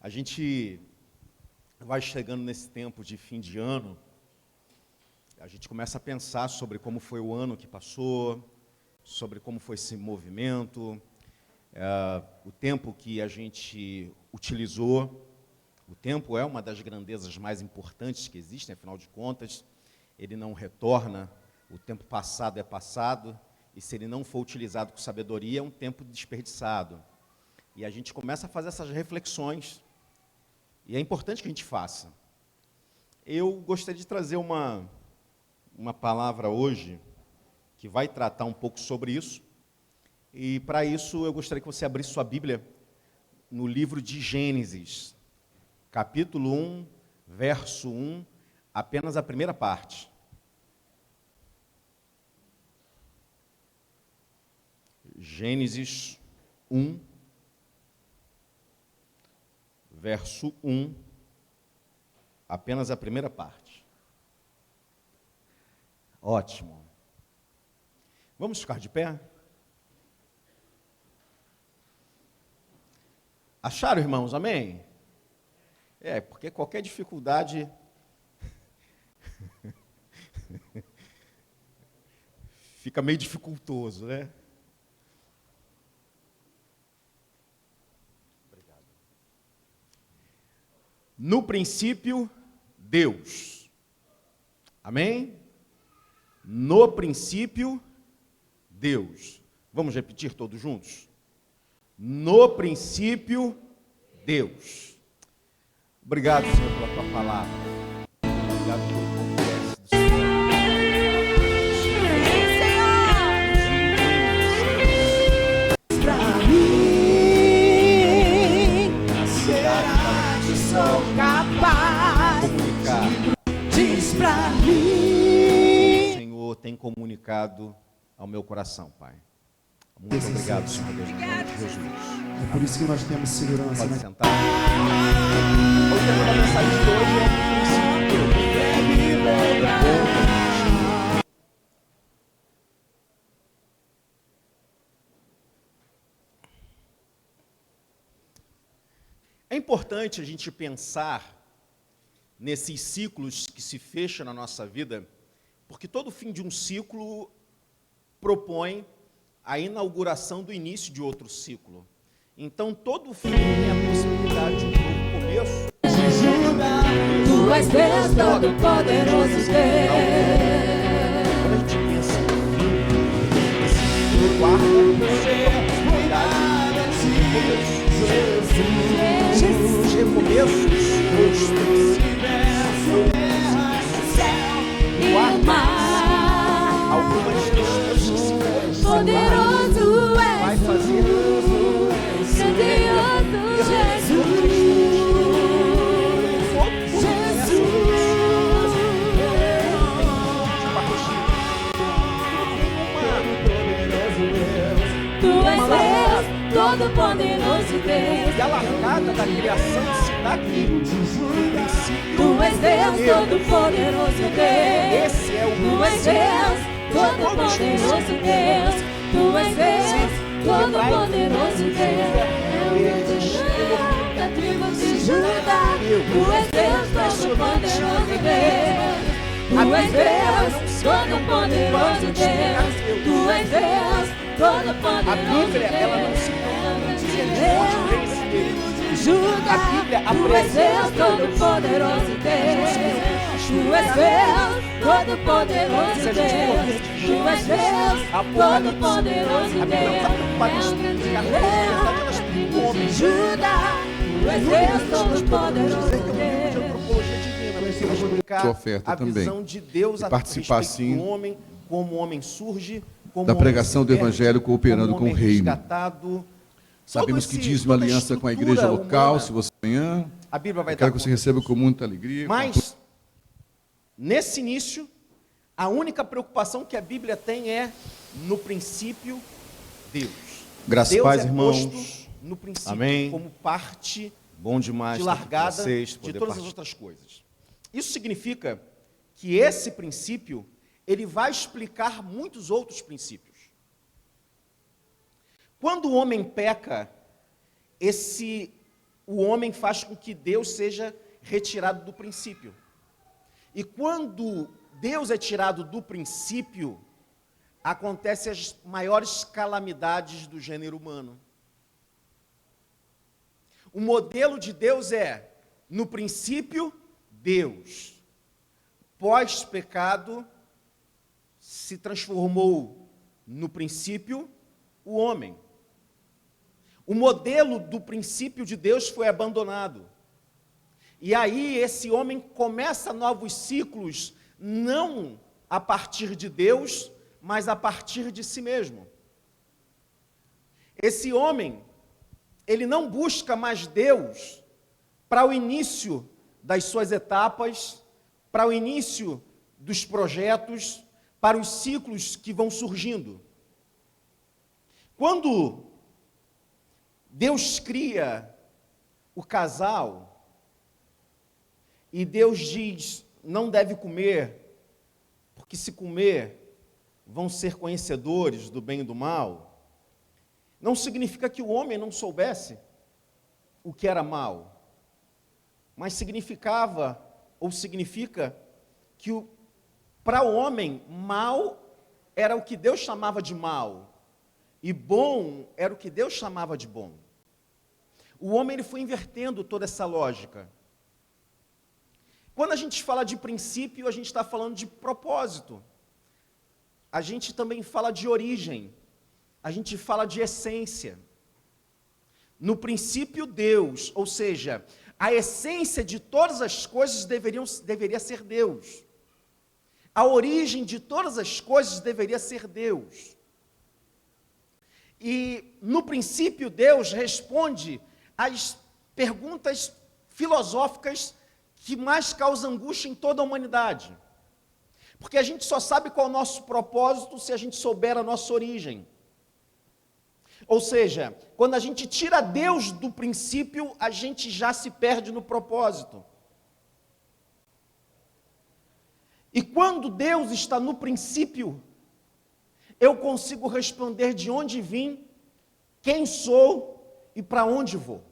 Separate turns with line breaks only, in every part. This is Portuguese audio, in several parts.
A gente vai chegando nesse tempo de fim de ano, a gente começa a pensar sobre como foi o ano que passou, sobre como foi esse movimento, o tempo que a gente utilizou. O tempo é uma das grandezas mais importantes que existem, afinal de contas, ele não retorna, o tempo passado é passado, e se ele não for utilizado com sabedoria, é um tempo desperdiçado. E a gente começa a fazer essas reflexões, e é importante que a gente faça. Eu gostaria de trazer uma palavra hoje, que vai tratar um pouco sobre isso, e para isso eu gostaria que você abrisse sua Bíblia no livro de Gênesis, capítulo 1, verso 1, apenas a primeira parte. Gênesis 1, verso 1, apenas a primeira parte. Ótimo. Vamos ficar de pé? Acharam, irmãos? Amém? Porque qualquer dificuldade fica meio dificultoso, né? Obrigado. No princípio, Deus. Amém? No princípio, Deus. Vamos repetir todos juntos? No princípio, Deus. Obrigado, Senhor, pela tua palavra. Obrigado pelo confiança do Senhor.
Pra mim, será que sou capaz? Diz pra mim.
O Senhor tem comunicado ao meu coração, Pai. Muito obrigado, Senhor Deus, em nome de Jesus.
É por isso que nós temos segurança.
Pode sentar. O tema da mensagem de hoje é É importante a gente pensar nesses ciclos que se fecham na nossa vida, porque todo fim de um ciclo propõe a inauguração do início de outro ciclo. Então, todo fim tem a possibilidade de um novo começo.
Tu és Deus Todo-Poderoso, Deus.
Quando a gente pensa no fim, guarda a possibilidade de recomeço. Os recomeços, os guarda algumas questões que se
Poderoso
vai fazer
Todo-Poderoso Deus.
E a largada da criação se dá aqui. No princípio,
Tu és Deus Todo-Poderoso Deus.
Esse é o
Tu és Deus Todo-Poderoso Deus. Tu és Deus Todo-Poderoso Deus. Da tribo de Judá. Tu és Deus Todo-Poderoso Deus. Tu és Deus Todo-Poderoso Deus. Tu és Deus Todo-Poderoso
a Bíblia, ela não se diz de onde vem esse Deus.
Judá,
A Bíblia
tu és Deus Todo-Poderoso Deus. Tu és Deus Todo-Poderoso Deus. Tu és Deus Todo-Poderoso
A Bíblia não está preocupada em estudar a verdade do homem.
Judá, tu és Deus Todo-Poderoso Deus.
Sua oferta
a
também.
visão de Deus
e
a
participar
respeito
sim
do
homem, como o homem surge, como
da
o homem
pregação
se
do
perde,
Evangelho cooperando
como o
com o
homem
reino.
resgatado.
Sabemos que diz uma
Toda
aliança com a
estrutura
igreja local,
humana,
se você amanhã,
a Bíblia vai
eu quero
dar
que você
conta
receba
disso.
com muita alegria.
Mas, nesse início, a única preocupação que a Bíblia tem é, no princípio, Deus.
Graças
Deus
paz,
é
irmãos.
posto no princípio,
Amém.
como parte
Bom demais
de
estar aqui com
largada
vocês,
de
poder
todas as
participar.
outras coisas. Isso significa que esse princípio, ele vai explicar muitos outros princípios. Quando o homem peca, esse o homem faz com que Deus seja retirado do princípio. E quando Deus é tirado do princípio, acontecem as maiores calamidades do gênero humano. O modelo de Deus é, no princípio, Deus. Pós-pecado, se transformou no princípio, o homem. O modelo do princípio de Deus foi abandonado. E aí esse homem começa novos ciclos, não a partir de Deus, mas a partir de si mesmo. Esse homem, ele não busca mais Deus para o início das suas etapas, para o início dos projetos, para os ciclos que vão surgindo. Quando Deus cria o casal e Deus diz, não deve comer, porque se comer, vão ser conhecedores do bem e do mal, não significa que o homem não soubesse o que era mal, mas significava, ou significa, que para o homem, mal era o que Deus chamava de mal, e bom era o que Deus chamava de bom. O homem ele foi invertendo toda essa lógica. Quando a gente fala de princípio, a gente está falando de propósito. A gente também fala de origem. A gente fala de essência. No princípio, Deus, ou seja, a essência de todas as coisas deveria ser Deus. A origem de todas as coisas deveria ser Deus. E no princípio, Deus responde às perguntas filosóficas que mais causam angústia em toda a humanidade. Porque a gente só sabe qual é o nosso propósito se a gente souber a nossa origem. Ou seja, quando a gente tira Deus do princípio, a gente já se perde no propósito. E quando Deus está no princípio, eu consigo responder de onde vim, quem sou e para onde vou.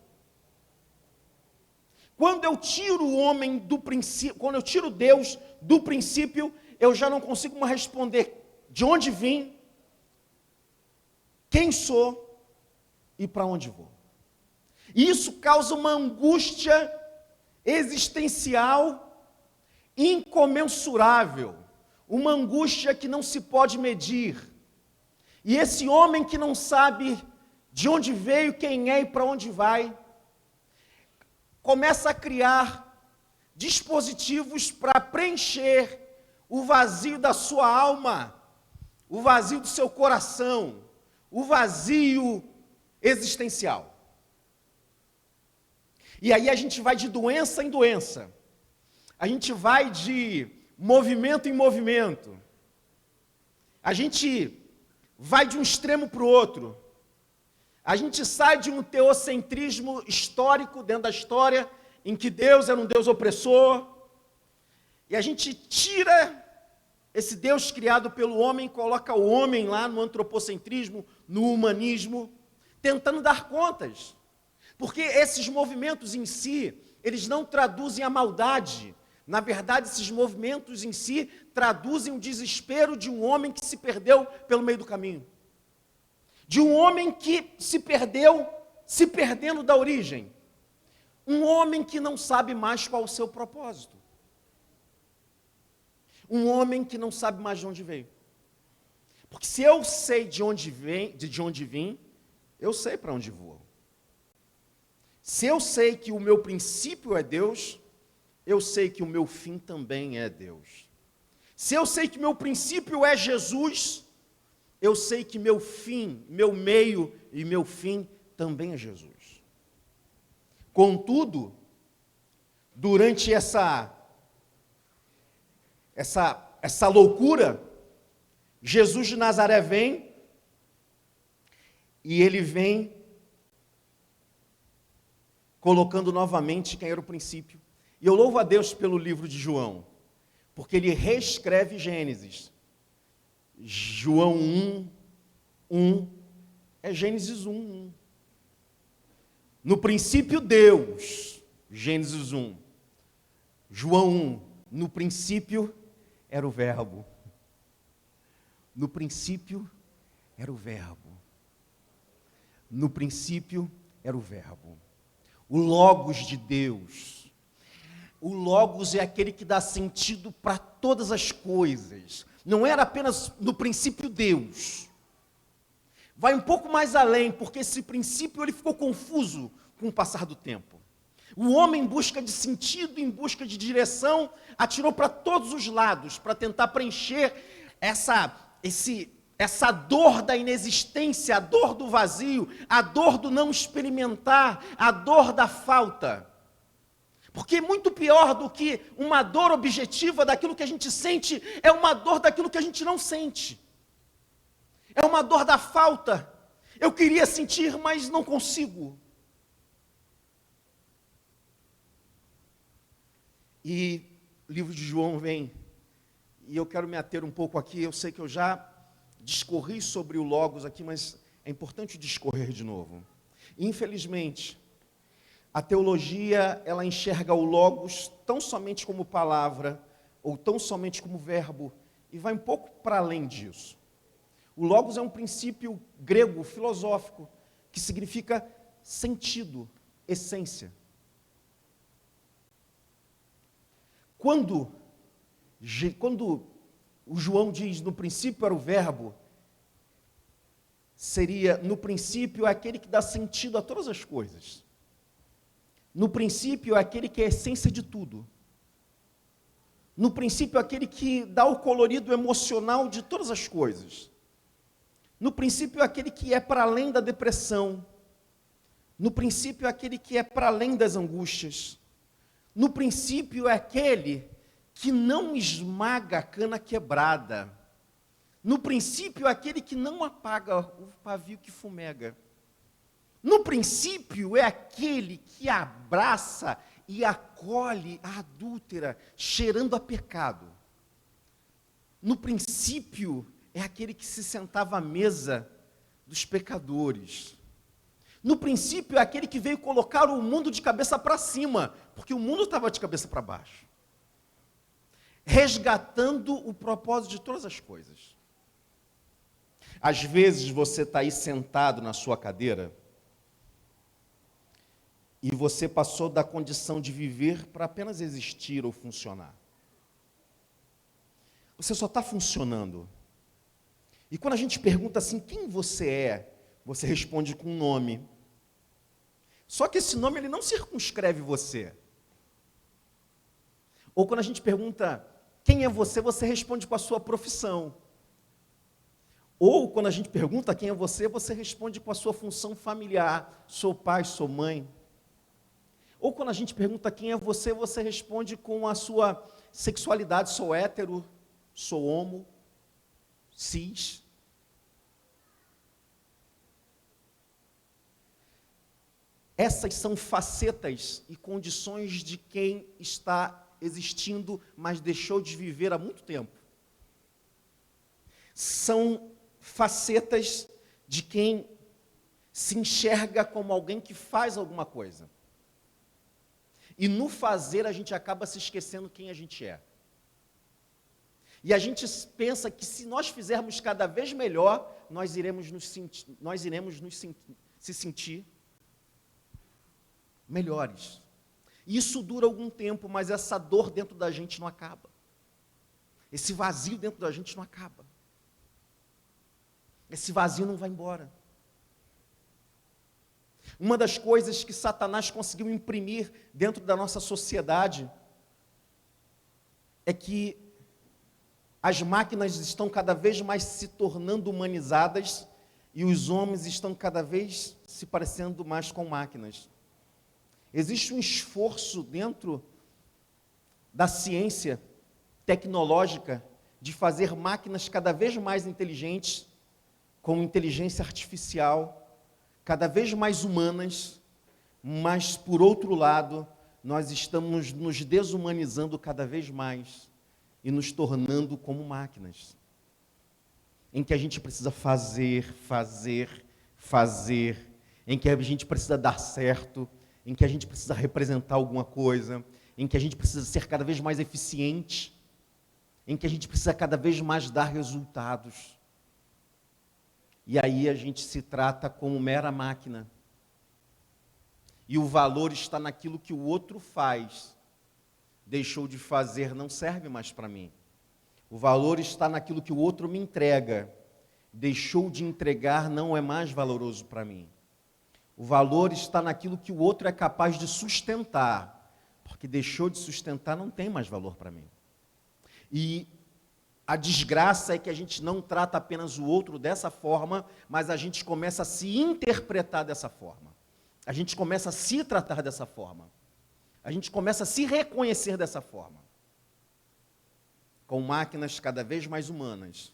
Quando eu tiro o homem do princípio, quando eu tiro Deus do princípio, eu já não consigo mais responder de onde vim, quem sou e para onde vou. E isso causa uma angústia existencial incomensurável, uma angústia que não se pode medir. E esse homem que não sabe de onde veio, quem é e para onde vai, começa a criar dispositivos para preencher o vazio da sua alma, o vazio do seu coração, o vazio existencial. E aí a gente vai de doença em doença, a gente vai de movimento em movimento, a gente vai de um extremo para o outro, a gente sai de um teocentrismo histórico dentro da história, em que Deus era um Deus opressor, e a gente tira esse Deus criado pelo homem, coloca o homem lá no antropocentrismo, no humanismo, tentando dar contas. Porque esses movimentos em si, eles não traduzem a maldade. Na verdade, esses movimentos em si traduzem o desespero de um homem que se perdeu pelo meio do caminho. De um homem que se perdeu, se perdendo da origem. Um homem que não sabe mais qual o seu propósito. Um homem que não sabe mais de onde veio. Porque se eu sei de onde vim, eu sei para onde vou. Se eu sei que o meu princípio é Deus, eu sei que o meu fim também é Deus. Se eu sei que meu princípio é Jesus, eu sei que meu fim, meu meio e meu fim também é Jesus. Contudo, durante essa loucura, Jesus de Nazaré vem, e ele vem colocando novamente quem era o princípio. E eu louvo a Deus pelo livro de João, porque ele reescreve Gênesis. João 1, é Gênesis 1. No princípio, Deus. Gênesis 1. João 1. No princípio era o Verbo. No princípio era o Verbo. No princípio era o Verbo. O Logos de Deus. O Logos é aquele que dá sentido para todas as coisas. Não era apenas no princípio Deus. Vai um pouco mais além, porque esse princípio ele ficou confuso com o passar do tempo. O homem, em busca de sentido, em busca de direção, atirou para todos os lados, para tentar preencher essa dor da inexistência, a dor do vazio, a dor do não experimentar, a dor da falta. Porque muito pior do que uma dor objetiva daquilo que a gente sente, é uma dor daquilo que a gente não sente. É uma dor da falta. Eu queria sentir, mas não consigo. E o livro de João vem, e eu quero me ater um pouco aqui. Eu sei que eu já discorri sobre o Logos aqui, mas é importante discorrer de novo. Infelizmente, a teologia, ela enxerga o Logos tão somente como palavra, ou tão somente como verbo, e vai um pouco para além disso. O Logos é um princípio grego, filosófico, que significa sentido, essência. Quando o João diz, no princípio era o Verbo, seria, no princípio, é aquele que dá sentido a todas as coisas. No princípio, é aquele que é a essência de tudo. No princípio, é aquele que dá o colorido emocional de todas as coisas. No princípio, é aquele que é para além da depressão. No princípio, é aquele que é para além das angústias. No princípio, é aquele que não esmaga a cana quebrada. No princípio, é aquele que não apaga o pavio que fumega. No princípio, é aquele que abraça e acolhe a adúltera, cheirando a pecado. No princípio, é aquele que se sentava à mesa dos pecadores. No princípio, é aquele que veio colocar o mundo de cabeça para cima, porque o mundo estava de cabeça para baixo. Resgatando o propósito de todas as coisas. Às vezes você está aí sentado na sua cadeira e você passou da condição de viver para apenas existir ou funcionar. Você só está funcionando. E quando a gente pergunta assim, quem você é? Você responde com um nome. Só que esse nome ele não circunscreve você. Ou quando a gente pergunta, quem é você? Você responde com a sua profissão. Ou quando a gente pergunta quem é você responde com a sua função familiar. Sou pai, sou mãe. Ou quando a gente pergunta quem é você responde com a sua sexualidade. Sou hétero, sou homo, cis. Essas são facetas e condições de quem está existindo, mas deixou de viver há muito tempo. São facetas de quem se enxerga como alguém que faz alguma coisa. E no fazer a gente acaba se esquecendo quem a gente é. E a gente pensa que se nós fizermos cada vez melhor, nós iremos se sentir melhores. Isso dura algum tempo, mas essa dor dentro da gente não acaba. Esse vazio dentro da gente não acaba. Esse vazio não vai embora. Uma das coisas que Satanás conseguiu imprimir dentro da nossa sociedade é que as máquinas estão cada vez mais se tornando humanizadas e os homens estão cada vez se parecendo mais com máquinas. Existe um esforço dentro da ciência tecnológica de fazer máquinas cada vez mais inteligentes, com inteligência artificial, cada vez mais humanas, mas, por outro lado, nós estamos nos desumanizando cada vez mais e nos tornando como máquinas, em que a gente precisa fazer, em que a gente precisa dar certo, em que a gente precisa representar alguma coisa, em que a gente precisa ser cada vez mais eficiente, em que a gente precisa cada vez mais dar resultados. E aí a gente se trata como mera máquina. E o valor está naquilo que o outro faz. Deixou de fazer, não serve mais para mim. O valor está naquilo que o outro me entrega. Deixou de entregar, não é mais valoroso para mim. O valor está naquilo que o outro é capaz de sustentar. Porque deixou de sustentar, não tem mais valor para mim. E a desgraça é que a gente não trata apenas o outro dessa forma, mas a gente começa a se interpretar dessa forma. A gente começa a se tratar dessa forma. A gente começa a se reconhecer dessa forma. Com máquinas cada vez mais humanas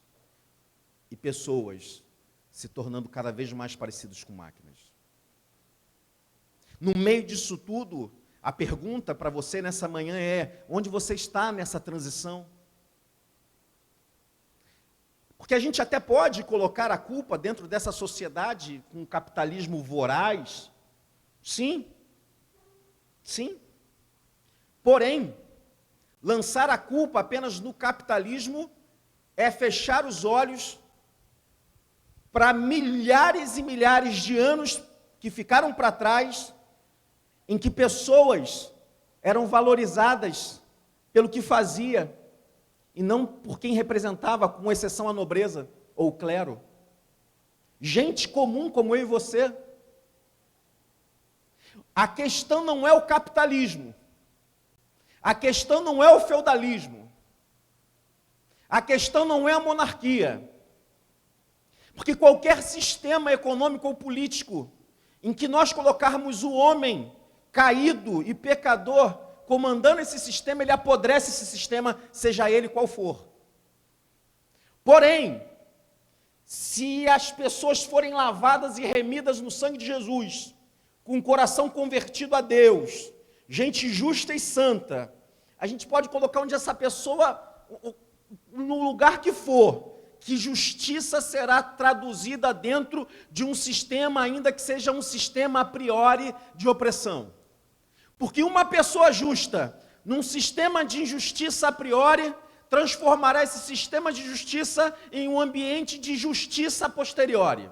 e pessoas se tornando cada vez mais parecidos com máquinas. No meio disso tudo, a pergunta para você nessa manhã é: onde você está nessa transição? Porque a gente até pode colocar a culpa dentro dessa sociedade com o capitalismo voraz. Sim. Sim. Porém, lançar a culpa apenas no capitalismo é fechar os olhos para milhares e milhares de anos que ficaram para trás, em que pessoas eram valorizadas pelo que fazia, e não por quem representava, com exceção a nobreza ou o clero. Gente comum como eu e você. A questão não é o capitalismo. A questão não é o feudalismo. A questão não é a monarquia. Porque qualquer sistema econômico ou político em que nós colocarmos o homem caído e pecador comandando esse sistema, ele apodrece esse sistema, seja ele qual for. Porém, se as pessoas forem lavadas e remidas no sangue de Jesus, com o coração convertido a Deus, gente justa e santa, a gente pode colocar onde essa pessoa, no lugar que for, que justiça será traduzida dentro de um sistema, ainda que seja um sistema a priori de opressão. Porque uma pessoa justa, num sistema de injustiça a priori, transformará esse sistema de justiça em um ambiente de justiça a posteriori.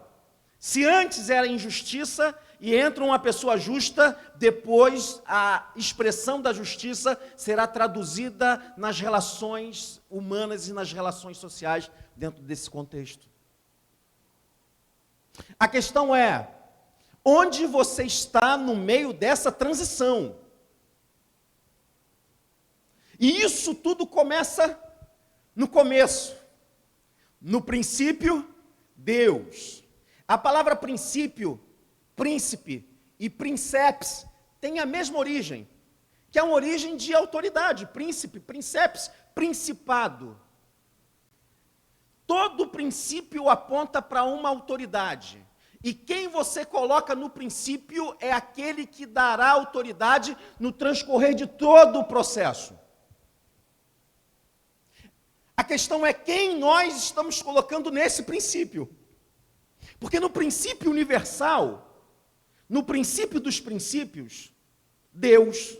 Se antes era injustiça e entra uma pessoa justa, depois a expressão da justiça será traduzida nas relações humanas e nas relações sociais dentro desse contexto. A questão é: onde você está no meio dessa transição? E isso tudo começa no começo. No princípio, Deus. A palavra princípio, príncipe e princeps tem a mesma origem, que é uma origem de autoridade. Príncipe, princeps, principado. Todo princípio aponta para uma autoridade. E quem você coloca no princípio é aquele que dará autoridade no transcorrer de todo o processo. A questão é quem nós estamos colocando nesse princípio. Porque no princípio universal, no princípio dos princípios, Deus.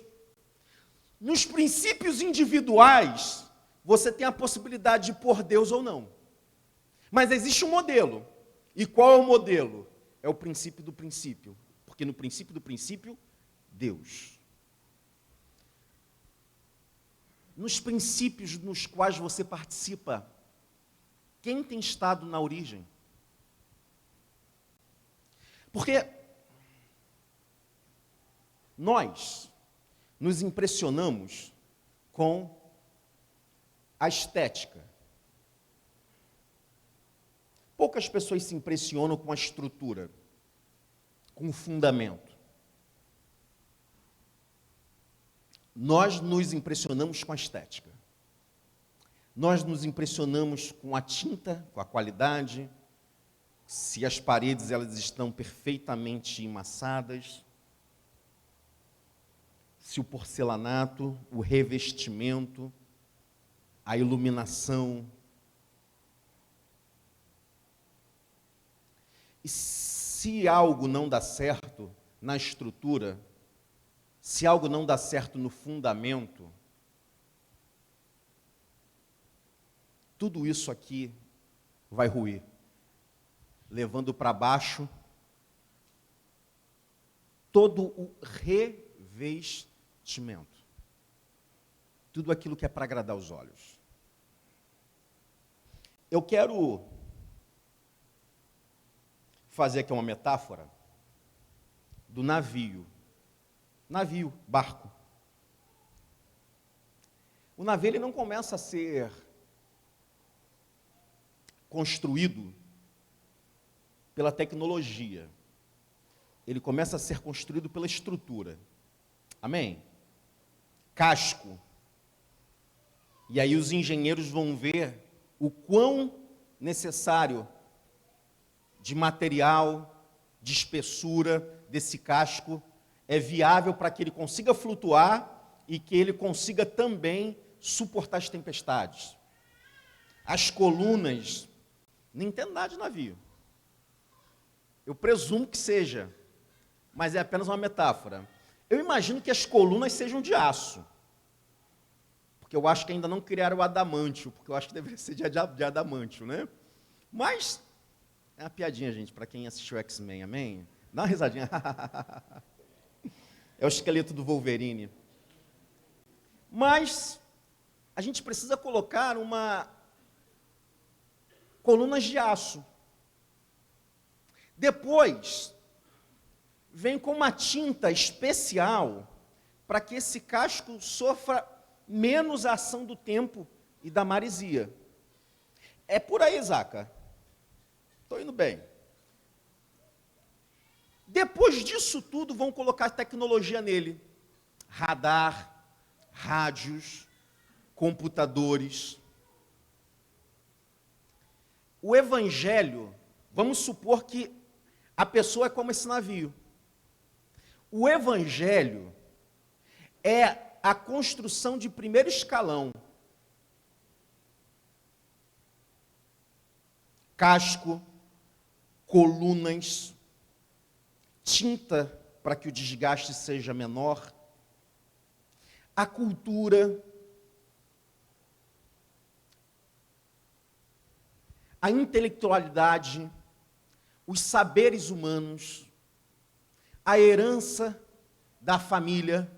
Nos princípios individuais, você tem a possibilidade de pôr Deus ou não. Mas existe um modelo. E qual é o modelo? É o princípio do princípio. Porque no princípio do princípio, Deus. Nos princípios nos quais você participa, quem tem estado na origem? Porque nós nos impressionamos com a estética. Poucas pessoas se impressionam com a estrutura, com o fundamento. Nós nos impressionamos com a estética. Nós nos impressionamos com a tinta, com a qualidade, se as paredes elas estão perfeitamente emassadas, se o porcelanato, o revestimento, a iluminação. E se algo não dá certo na estrutura, se algo não dá certo no fundamento, tudo isso aqui vai ruir, levando para baixo todo o revestimento. Tudo aquilo que é para agradar os olhos. Eu quero fazer aqui uma metáfora do navio. Navio, barco. O navio ele não começa a ser construído pela tecnologia. Ele começa a ser construído pela estrutura. Amém? Casco. E aí os engenheiros vão ver o quão necessário de material, de espessura desse casco é viável para que ele consiga flutuar e que ele consiga também suportar as tempestades. As colunas, não entendo nada de navio. Eu presumo que seja, mas é apenas uma metáfora. Eu imagino que as colunas sejam de aço, porque eu acho que ainda não criaram o adamantio, porque eu acho que deveria ser de adamantio, né? Mas, é uma piadinha, gente, para quem assistiu X-Men, amém? Dá uma risadinha. É o esqueleto do Wolverine. Mas, a gente precisa colocar colunas de aço. Depois, vem com uma tinta especial para que esse casco sofra menos a ação do tempo e da maresia. É por aí, Zaca. Estou indo bem. Depois disso tudo, vão colocar tecnologia nele. Radar, rádios, computadores. O evangelho, vamos supor que a pessoa é como esse navio. O evangelho é a construção de primeiro escalão. Casco, colunas, tinta para que o desgaste seja menor, a cultura, a intelectualidade, os saberes humanos, a herança da família,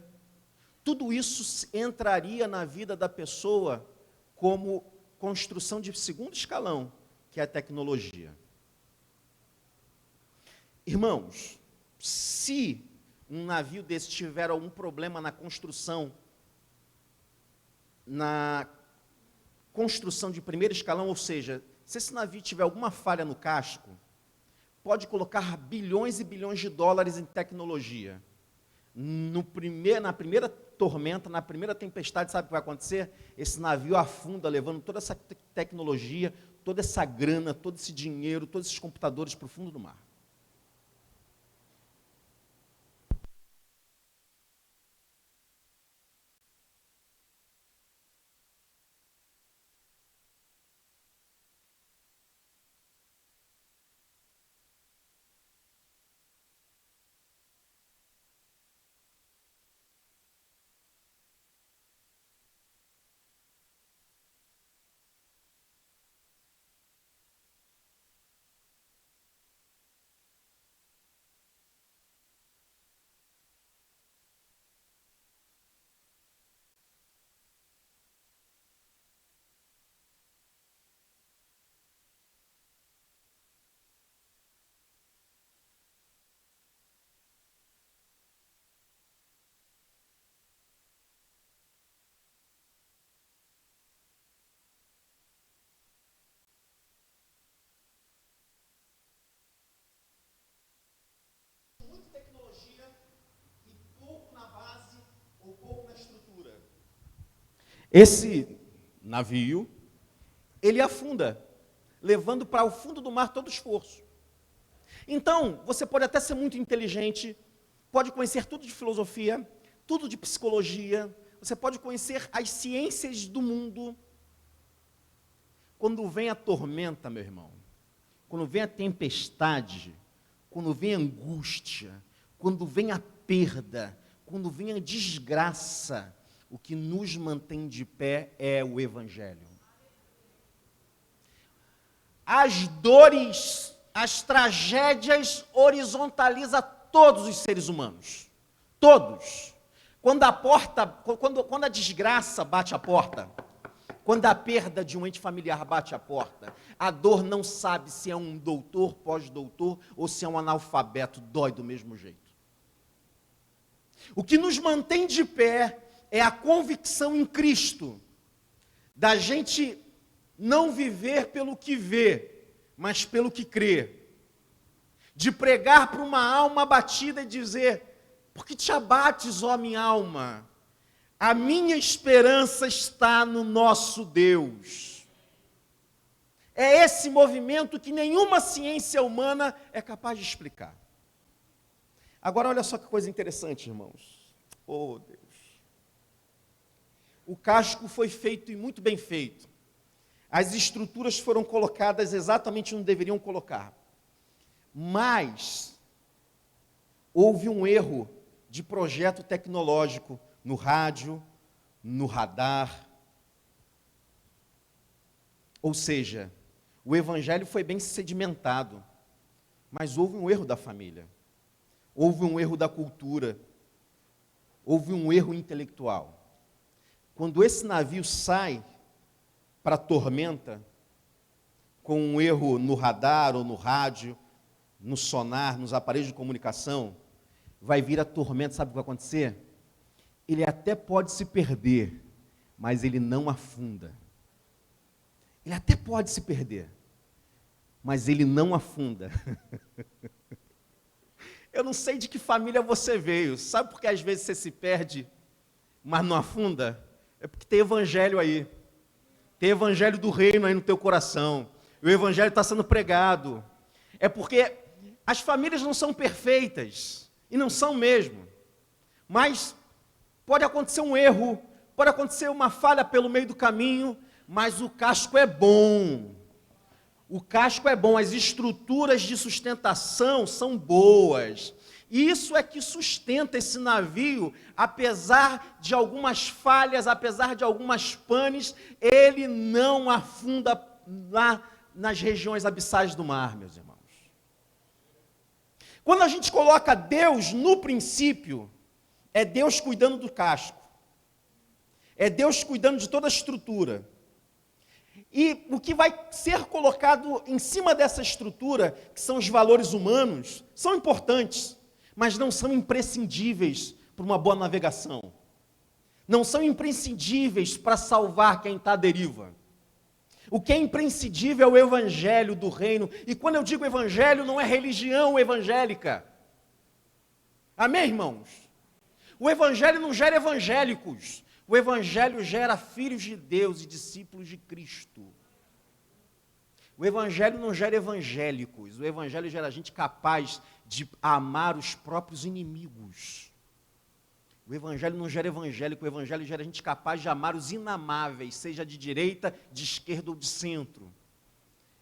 tudo isso entraria na vida da pessoa como construção de segundo escalão, que é a tecnologia. Irmãos, se um navio desse tiver algum problema na construção de primeiro escalão, ou seja, se esse navio tiver alguma falha no casco, pode colocar bilhões e bilhões de dólares em tecnologia. Na primeira tormenta, na primeira tempestade, sabe o que vai acontecer? Esse navio afunda, levando toda essa tecnologia, toda essa grana, todo esse dinheiro, todos esses computadores para o fundo do mar. Esse navio, ele afunda, levando para o fundo do mar todo o esforço. Então, você pode até ser muito inteligente, pode conhecer tudo de filosofia, tudo de psicologia, você pode conhecer as ciências do mundo. Quando vem a tormenta, meu irmão, quando vem a tempestade, quando vem a angústia, quando vem a perda, quando vem a desgraça, o que nos mantém de pé é o Evangelho. As dores, as tragédias horizontalizam todos os seres humanos. Todos. Quando a desgraça bate a porta, quando a perda de um ente familiar bate a porta, a dor não sabe se é um doutor, pós-doutor, ou se é um analfabeto, dói do mesmo jeito. O que nos mantém de pé é a convicção em Cristo, da gente não viver pelo que vê, mas pelo que crê. De pregar para uma alma abatida e dizer: por que te abates, ó minha alma? A minha esperança está no nosso Deus. É esse movimento que nenhuma ciência humana é capaz de explicar. Agora, olha só que coisa interessante, irmãos. Oh, Deus. O casco foi feito e muito bem feito. As estruturas foram colocadas exatamente onde deveriam colocar. Mas houve um erro de projeto tecnológico no rádio, no radar. Ou seja, o evangelho foi bem sedimentado, mas houve um erro da família, houve um erro da cultura, houve um erro intelectual. Quando esse navio sai para a tormenta, com um erro no radar ou no rádio, no sonar, nos aparelhos de comunicação, vai vir a tormenta, sabe o que vai acontecer? Ele até pode se perder, mas ele não afunda. Ele até pode se perder, mas ele não afunda. Eu não sei de que família você veio, sabe por que às vezes você se perde, mas não afunda? É porque tem evangelho aí, tem evangelho do reino aí no teu coração, o evangelho está sendo pregado. É porque as famílias não são perfeitas, e não são mesmo, mas pode acontecer um erro, pode acontecer uma falha pelo meio do caminho, mas o casco é bom. O casco é bom, as estruturas de sustentação são boas. Isso é que sustenta esse navio, apesar de algumas falhas, apesar de algumas panes, ele não afunda lá nas regiões abissais do mar, meus irmãos. Quando a gente coloca Deus no princípio, é Deus cuidando do casco, é Deus cuidando de toda a estrutura. E o que vai ser colocado em cima dessa estrutura, que são os valores humanos, são importantes, mas não são imprescindíveis para uma boa navegação. Não são imprescindíveis para salvar quem está à deriva. O que é imprescindível é o evangelho do reino. E quando eu digo evangelho, não é religião evangélica. Amém, irmãos? O evangelho não gera evangélicos. O evangelho gera filhos de Deus e discípulos de Cristo. O evangelho não gera evangélicos. O evangelho gera gente capaz de amar os próprios inimigos. O evangelho não gera evangélico, o evangelho gera gente capaz de amar os inamáveis, seja de direita, de esquerda ou de centro.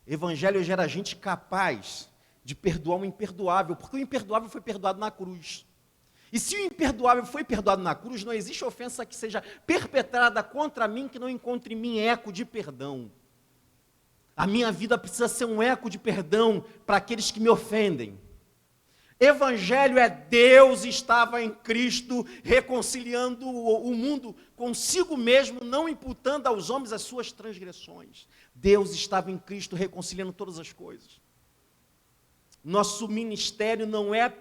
O evangelho gera gente capaz de perdoar o imperdoável, porque o imperdoável foi perdoado na cruz. E se o imperdoável foi perdoado na cruz, não existe ofensa que seja perpetrada contra mim que não encontre em mim eco de perdão. A minha vida precisa ser um eco de perdão para aqueles que me ofendem. Evangelho é Deus estava em Cristo reconciliando o mundo consigo mesmo, não imputando aos homens as suas transgressões. Deus estava em Cristo reconciliando todas as coisas. Nosso ministério não é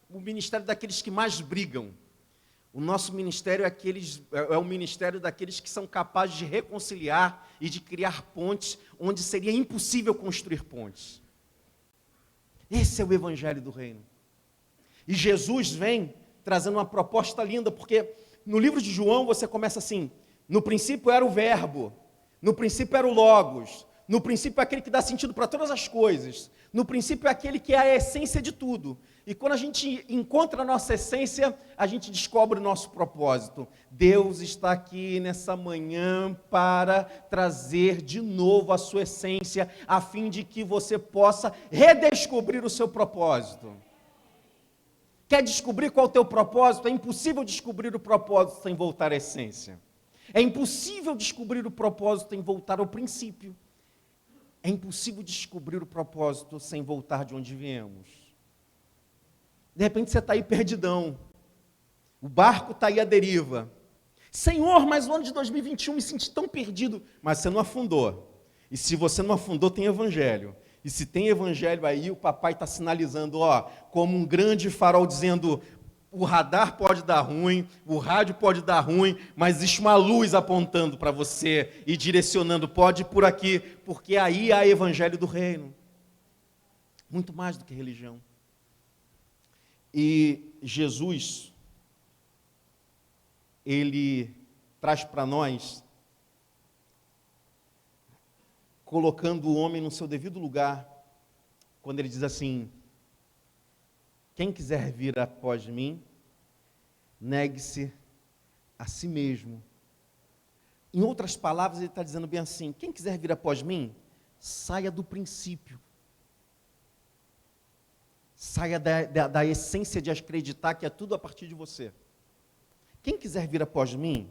o ministério daqueles que mais brigam. O nosso ministério é o ministério daqueles que são capazes de reconciliar e de criar pontes onde seria impossível construir pontes. Esse é o evangelho do reino. E Jesus vem trazendo uma proposta linda, porque no livro de João você começa assim: no princípio era o verbo, no princípio era o Logos, No princípio é aquele que dá sentido para todas as coisas. No princípio é aquele que é a essência de tudo. E quando a gente encontra a nossa essência, a gente descobre o nosso propósito. Deus está aqui nessa manhã para trazer de novo a sua essência, a fim de que você possa redescobrir o seu propósito. Quer descobrir qual é o teu propósito? É impossível descobrir o propósito sem voltar à essência. É impossível descobrir o propósito sem voltar ao princípio. É impossível descobrir o propósito sem voltar de onde viemos. De repente você está aí perdidão. O barco está aí à deriva. Senhor, mas no ano de 2021 me senti tão perdido. Mas você não afundou. E se você não afundou, tem evangelho. E se tem evangelho aí, o papai está sinalizando, como um grande farol dizendo, o radar pode dar ruim, o rádio pode dar ruim, mas existe uma luz apontando para você e direcionando, pode ir por aqui, porque aí há evangelho do reino. Muito mais do que religião. E Jesus, ele traz para nós, colocando o homem no seu devido lugar, quando ele diz assim, quem quiser vir após mim, negue-se a si mesmo. Em outras palavras, ele está dizendo bem assim, quem quiser vir após mim, saia do princípio. Saia da essência de acreditar que é tudo a partir de você. Quem quiser vir após mim,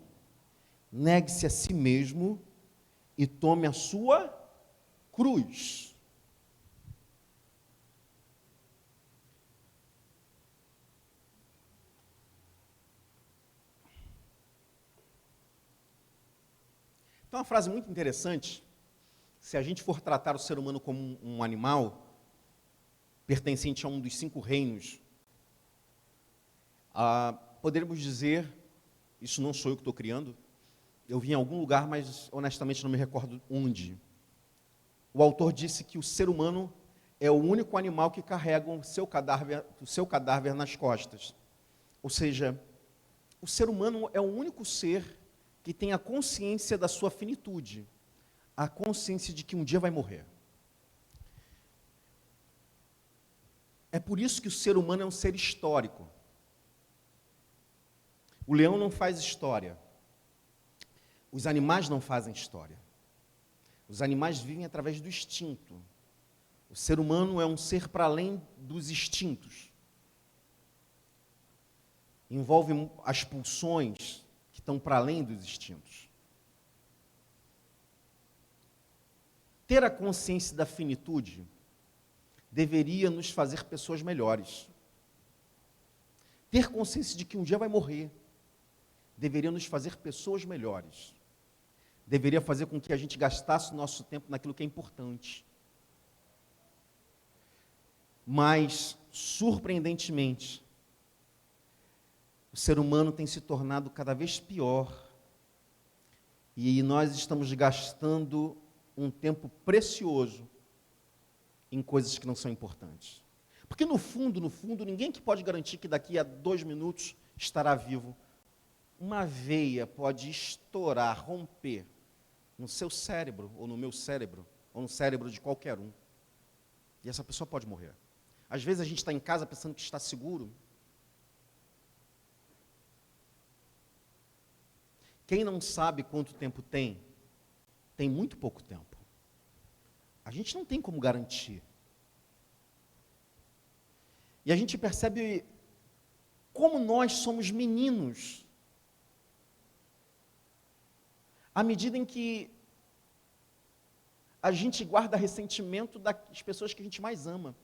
negue-se a si mesmo e tome a sua cruz. Então, uma frase muito interessante, se a gente for tratar o ser humano como um animal, pertencente a um dos 5 reinos, poderíamos dizer, isso não sou eu que estou criando, eu vi em algum lugar, mas honestamente não me recordo onde. O autor disse que o ser humano é o único animal que carrega o seu cadáver nas costas. Ou seja, o ser humano é o único ser que tem a consciência da sua finitude, a consciência de que um dia vai morrer. É por isso que o ser humano é um ser histórico. O leão não faz história. Os animais não fazem história. Os animais vivem através do instinto. O ser humano é um ser para além dos instintos. Envolve as pulsões que estão para além dos instintos. Ter a consciência da finitude deveria nos fazer pessoas melhores. Ter consciência de que um dia vai morrer deveria nos fazer pessoas melhores. Deveria fazer com que a gente gastasse o nosso tempo naquilo que é importante. Mas, surpreendentemente, o ser humano tem se tornado cada vez pior e nós estamos gastando um tempo precioso em coisas que não são importantes. Porque no fundo, ninguém que pode garantir que daqui a 2 minutos estará vivo. Uma veia pode estourar, romper no seu cérebro, ou no meu cérebro, ou no cérebro de qualquer um. E essa pessoa pode morrer. Às vezes a gente está em casa pensando que está seguro. Quem não sabe quanto tempo tem muito pouco tempo. A gente não tem como garantir. E a gente percebe como nós somos meninos. À medida em que a gente guarda ressentimento das pessoas que a gente mais ama.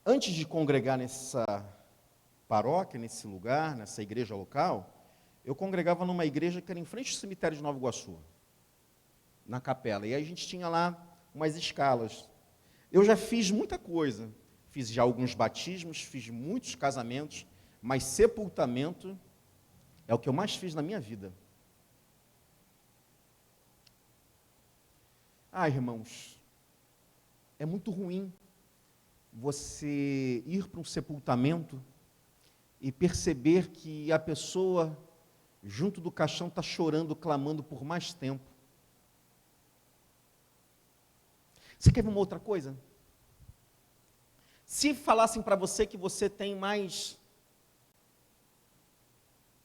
Antes de congregar nessa paróquia, nesse lugar, nessa igreja local, eu congregava numa igreja que era em frente ao cemitério de Nova Iguaçu, na capela. E aí a gente tinha lá umas escalas. Eu já fiz muita coisa. Fiz já alguns batismos, fiz muitos casamentos, mas sepultamento é o que eu mais fiz na minha vida. Irmãos, é muito ruim você ir para um sepultamento e perceber que a pessoa junto do caixão, está chorando, clamando por mais tempo. Você quer ver uma outra coisa? Se falassem para você que você tem mais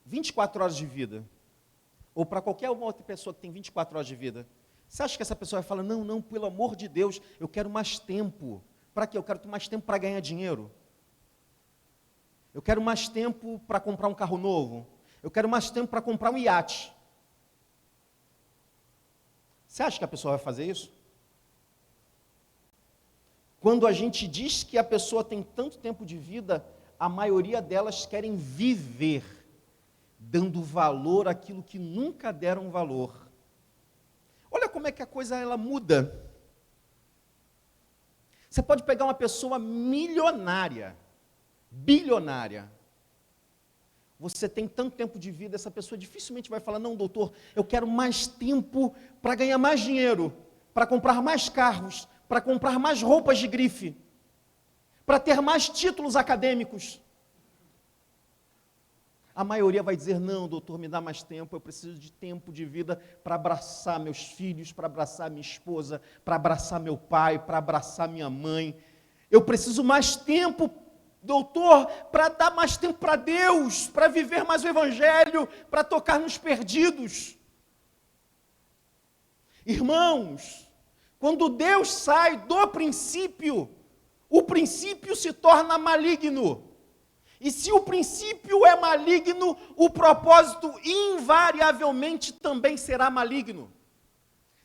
24 horas de vida, ou para qualquer outra pessoa que tem 24 horas de vida, você acha que essa pessoa vai falar, não, pelo amor de Deus, eu quero mais tempo. Para quê? Eu quero ter mais tempo para ganhar dinheiro. Eu quero mais tempo para comprar um carro novo. Eu quero mais tempo para comprar um iate. Você acha que a pessoa vai fazer isso? Quando a gente diz que a pessoa tem tanto tempo de vida, a maioria delas querem viver, dando valor àquilo que nunca deram valor. Olha como é que a coisa ela muda. Você pode pegar uma pessoa milionária, bilionária. Você tem tanto tempo de vida, essa pessoa dificilmente vai falar, não, doutor, eu quero mais tempo para ganhar mais dinheiro, para comprar mais carros, para comprar mais roupas de grife, para ter mais títulos acadêmicos. A maioria vai dizer, não, doutor, me dá mais tempo, eu preciso de tempo de vida para abraçar meus filhos, para abraçar minha esposa, para abraçar meu pai, para abraçar minha mãe. Eu preciso mais tempo, doutor, para dar mais tempo para Deus, para viver mais o Evangelho, para tocar nos perdidos. Irmãos, quando Deus sai do princípio, o princípio se torna maligno. E se o princípio é maligno, o propósito invariavelmente também será maligno.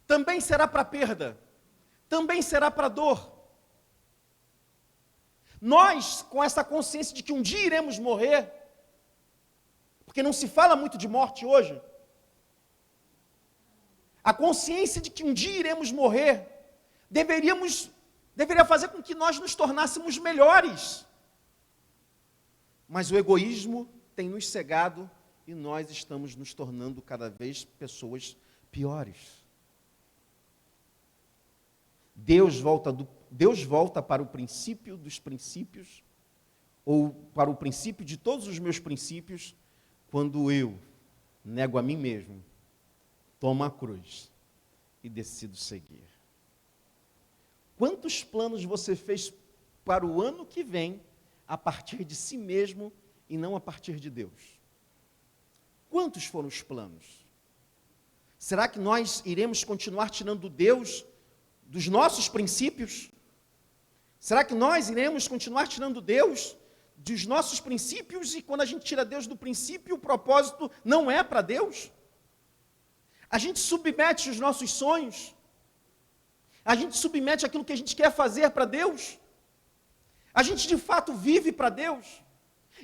Também será para perda. Também será para dor. Nós, com essa consciência de que um dia iremos morrer, porque não se fala muito de morte hoje, a consciência de que um dia iremos morrer, deveria fazer com que nós nos tornássemos melhores. Mas o egoísmo tem nos cegado e nós estamos nos tornando cada vez pessoas piores. Deus volta para o princípio dos princípios, ou para o princípio de todos os meus princípios, quando eu nego a mim mesmo, tomo a cruz e decido seguir. Quantos planos você fez para o ano que vem a partir de si mesmo e não a partir de Deus? Quantos foram os planos? Será que nós iremos continuar tirando Deus dos nossos princípios? Será que nós iremos continuar tirando Deus dos nossos princípios e quando a gente tira Deus do princípio, o propósito não é para Deus? A gente submete os nossos sonhos, a gente submete aquilo que a gente quer fazer para Deus, a gente de fato vive para Deus.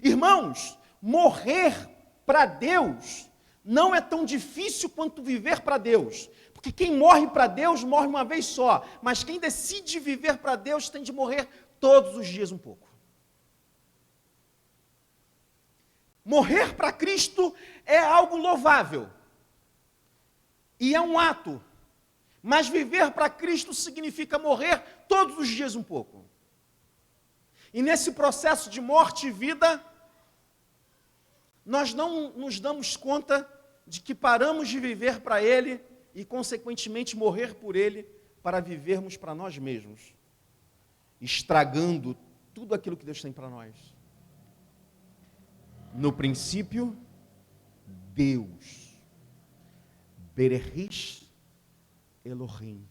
Irmãos, morrer para Deus não é tão difícil quanto viver para Deus, porque quem morre para Deus morre uma vez só, mas quem decide viver para Deus tem de morrer todos os dias um pouco. Morrer para Cristo é algo louvável, e é um ato, mas viver para Cristo significa morrer todos os dias um pouco. E nesse processo de morte e vida, nós não nos damos conta de que paramos de viver para Ele e, consequentemente, morrer por Ele para vivermos para nós mesmos, estragando tudo aquilo que Deus tem para nós. No princípio, Deus. Bereshit Elohim.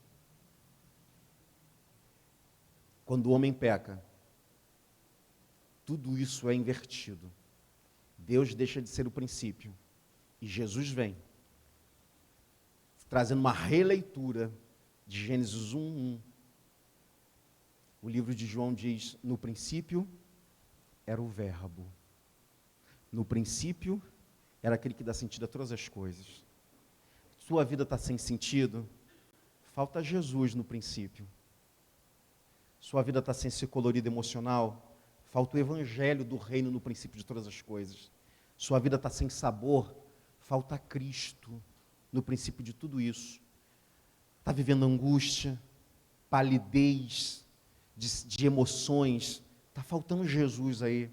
Quando o homem peca, tudo isso é invertido. Deus deixa de ser o princípio e Jesus vem, trazendo uma releitura de Gênesis 1:1. O livro de João diz, no princípio era o verbo. No princípio era aquele que dá sentido a todas as coisas. Sua vida está sem sentido? Falta Jesus no princípio. Sua vida está sem ser colorida emocional? Falta o evangelho do reino no princípio de todas as coisas. Sua vida está sem sabor? Falta Cristo no princípio de tudo isso. Está vivendo angústia, palidez de emoções? Está faltando Jesus aí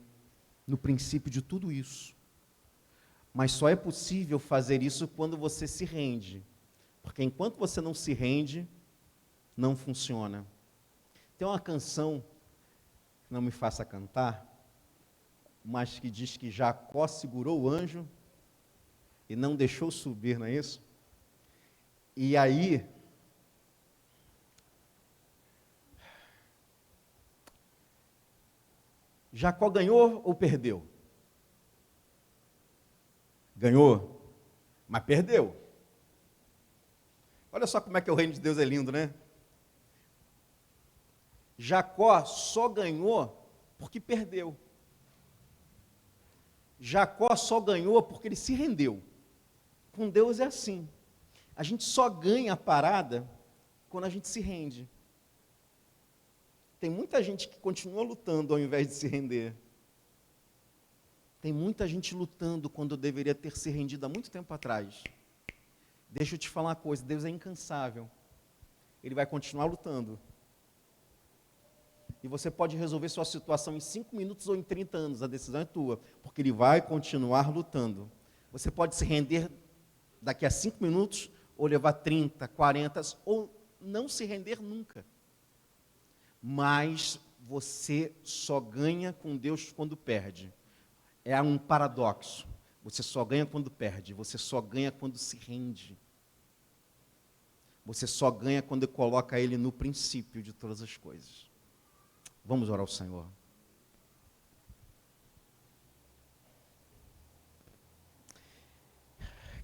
no princípio de tudo isso. Mas só é possível fazer isso quando você se rende. Porque enquanto você não se rende, não funciona. Tem uma canção, não me faça cantar, mas que diz que Jacó segurou o anjo e não deixou subir, não é isso? E aí, Jacó ganhou ou perdeu? Ganhou, mas perdeu. Olha só como é que o reino de Deus é lindo, né? Jacó só ganhou porque perdeu. Jacó só ganhou porque ele se rendeu. Com Deus é assim. A gente só ganha a parada quando a gente se rende. Tem muita gente que continua lutando ao invés de se render. Tem muita gente lutando quando deveria ter se rendido há muito tempo atrás. Deixa eu te falar uma coisa, Deus é incansável. Ele vai continuar lutando. E você pode resolver sua situação em 5 minutos ou em 30 anos, a decisão é tua, porque Ele vai continuar lutando. Você pode se render daqui a 5 minutos, ou levar 30, 40, ou não se render nunca. Mas você só ganha com Deus quando perde. É um paradoxo. Você só ganha quando perde, você só ganha quando se rende. Você só ganha quando coloca Ele no princípio de todas as coisas. Vamos orar ao Senhor.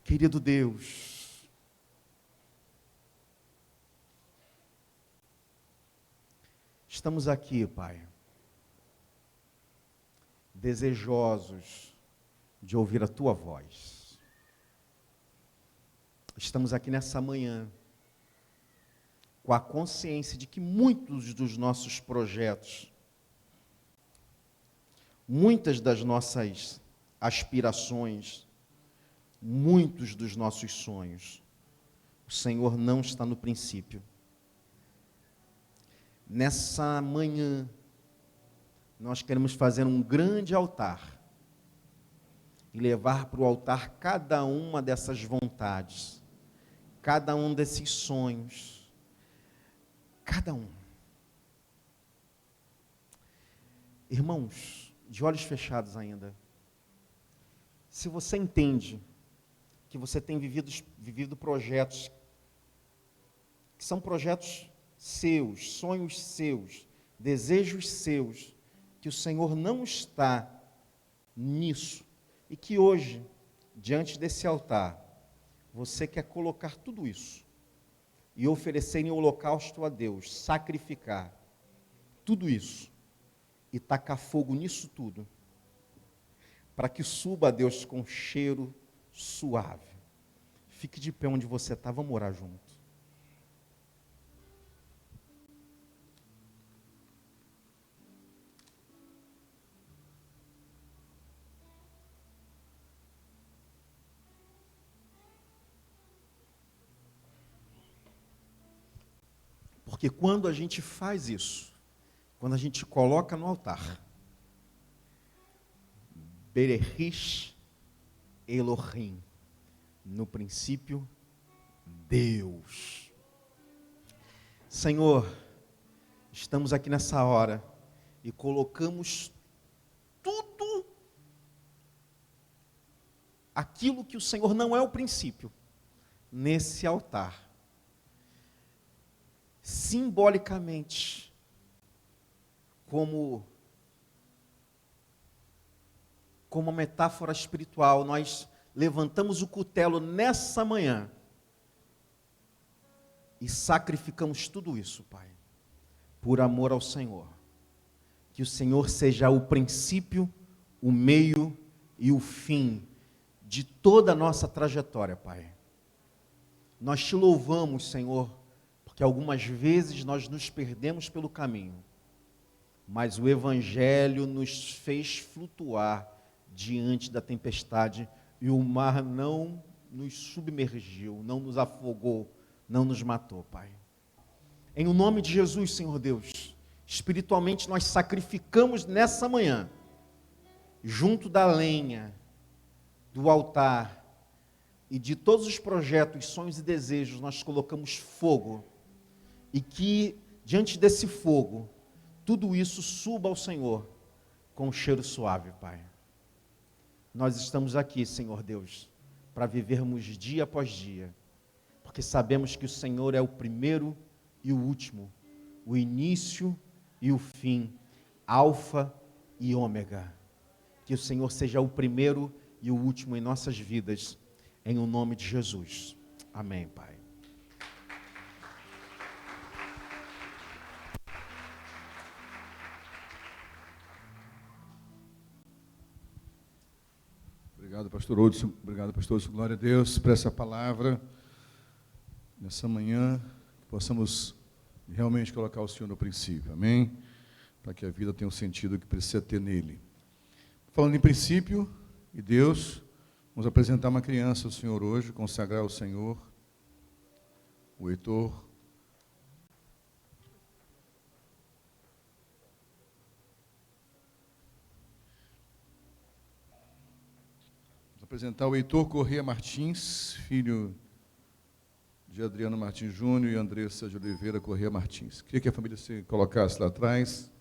Querido Deus, estamos aqui, Pai, desejosos de ouvir a Tua voz. Estamos aqui nessa manhã com a consciência de que muitos dos nossos projetos, muitas das nossas aspirações, muitos dos nossos sonhos, o Senhor não está no princípio. Nessa manhã, nós queremos fazer um grande altar e levar para o altar cada uma dessas vontades, cada um desses sonhos, cada um. Irmãos, de olhos fechados ainda, se você entende que você tem vivido projetos que são projetos seus, sonhos seus, desejos seus, que o Senhor não está nisso, e que hoje, diante desse altar, você quer colocar tudo isso, e oferecer em holocausto a Deus, sacrificar tudo isso, e tacar fogo nisso tudo, para que suba a Deus com cheiro suave. Fique de pé onde você está, vamos orar junto. Porque quando a gente faz isso, quando a gente coloca no altar, Bereshit Elohim, no princípio, Deus. Senhor, estamos aqui nessa hora e colocamos tudo aquilo que o Senhor não é o princípio nesse altar. Simbolicamente, como uma metáfora espiritual, nós levantamos o cutelo nessa manhã e sacrificamos tudo isso, Pai, por amor ao Senhor. Que o Senhor seja o princípio, o meio e o fim de toda a nossa trajetória, Pai. Nós te louvamos, Senhor, porque algumas vezes nós nos perdemos pelo caminho, mas o Evangelho nos fez flutuar diante da tempestade e o mar não nos submergiu, não nos afogou, não nos matou, Pai. Em o nome de Jesus, Senhor Deus, espiritualmente nós sacrificamos nessa manhã, junto da lenha, do altar e de todos os projetos, sonhos e desejos, nós colocamos fogo, e que diante desse fogo, tudo isso suba ao Senhor com um cheiro suave, Pai. Nós estamos aqui, Senhor Deus, para vivermos dia após dia, porque sabemos que o Senhor é o primeiro e o último, o início e o fim, alfa e ômega. Que o Senhor seja o primeiro e o último em nossas vidas, em o nome de Jesus. Amém, Pai.
Obrigado, pastor Hudson. Obrigado, pastor Hudson. Glória a Deus por essa palavra. Nessa manhã, que possamos realmente colocar o Senhor no princípio. Amém? Para que a vida tenha o sentido que precisa ter nele. Falando em princípio e Deus, vamos apresentar uma criança ao Senhor hoje, consagrar ao Senhor, o Heitor. Vamos apresentar o Heitor Corrêa Martins, filho de Adriano Martins Júnior e Andressa de Oliveira Corrêa Martins. Queria que a família se colocasse lá atrás.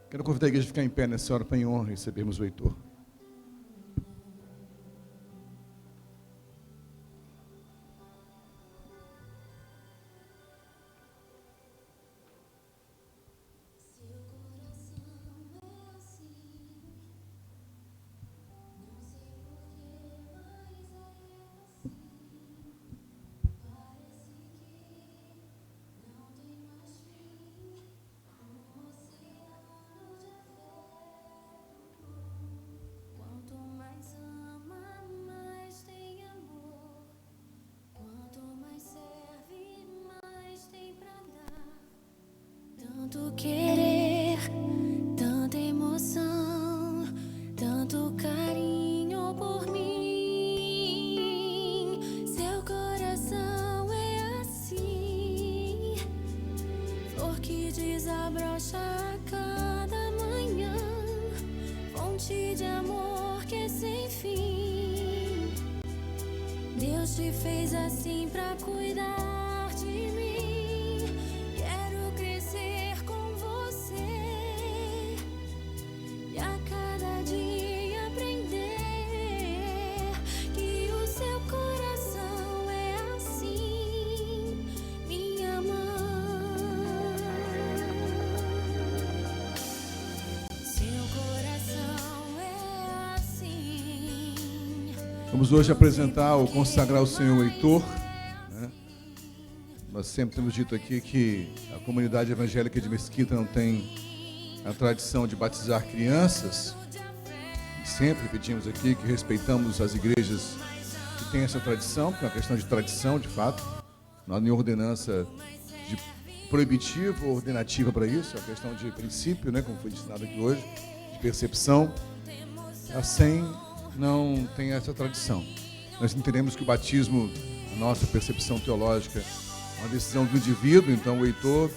Quero convidar a igreja a ficar em pé nessa hora para em honra recebermos o Heitor.
Tanto querer, tanta emoção, tanto carinho por mim. Seu coração é assim, flor que desabrocha a cada manhã, fonte de amor que é sem fim. Deus te fez assim pra cuidar de mim.
Vamos hoje apresentar ou consagrar ao Senhor Heitor. Né? Nós sempre temos dito aqui que a comunidade evangélica de Mesquita não tem a tradição de batizar crianças. E sempre pedimos aqui que respeitamos as igrejas que têm essa tradição, porque é uma questão de tradição, de fato. Não há nenhuma ordenança de proibitiva ou ordenativa para isso, é uma questão de princípio, né, como foi ensinado aqui hoje, de percepção. Assim, não tem essa tradição. Nós entendemos que o batismo, a nossa percepção teológica, é uma decisão do indivíduo. Então o Heitor,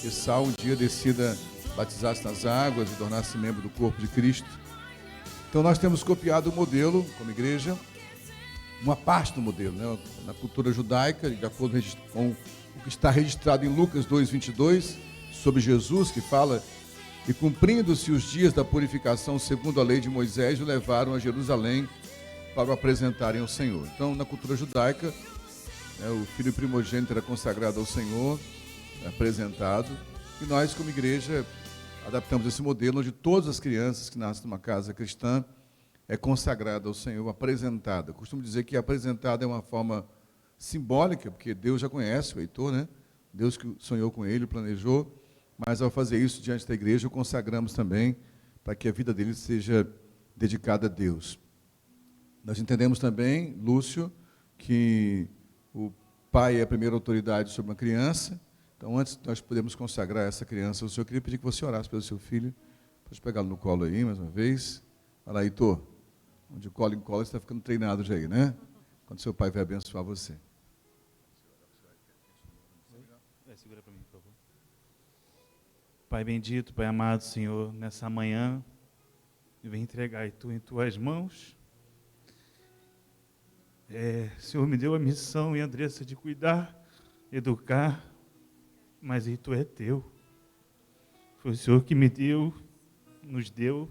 que Sal um dia decida batizar-se nas águas e tornar-se membro do corpo de Cristo. Então nós temos copiado o modelo, como igreja, uma parte do modelo, né? Na cultura judaica, de acordo com o que está registrado em Lucas 2:22, sobre Jesus, que fala: e cumprindo-se os dias da purificação segundo a lei de Moisés, o levaram a Jerusalém para o apresentarem ao Senhor. Então, na cultura judaica, o filho primogênito era consagrado ao Senhor, apresentado, e nós, como igreja, adaptamos esse modelo onde todas as crianças que nascem numa casa cristã é consagrada ao Senhor, apresentada. Eu costumo dizer que apresentada é uma forma simbólica, porque Deus já conhece o Heitor, né? Deus que sonhou com ele, planejou. Mas ao fazer isso diante da igreja, o consagramos também para que a vida dele seja dedicada a Deus. Nós entendemos também, Lúcio, que o pai é a primeira autoridade sobre uma criança. Então, antes de nós podermos consagrar essa criança, eu queria pedir que você orasse pelo seu filho. Pode pegá-lo no colo aí, mais uma vez. Olha lá, Heitor, de colo em colo, você está ficando treinado já aí, né? Quando seu pai vai abençoar você.
Pai bendito, Pai amado, Senhor, nessa manhã, eu venho entregar em tuas mãos. O Senhor me deu a missão, e Andressa, de cuidar, educar, mas Heitor é teu. Foi o Senhor que me deu, nos deu,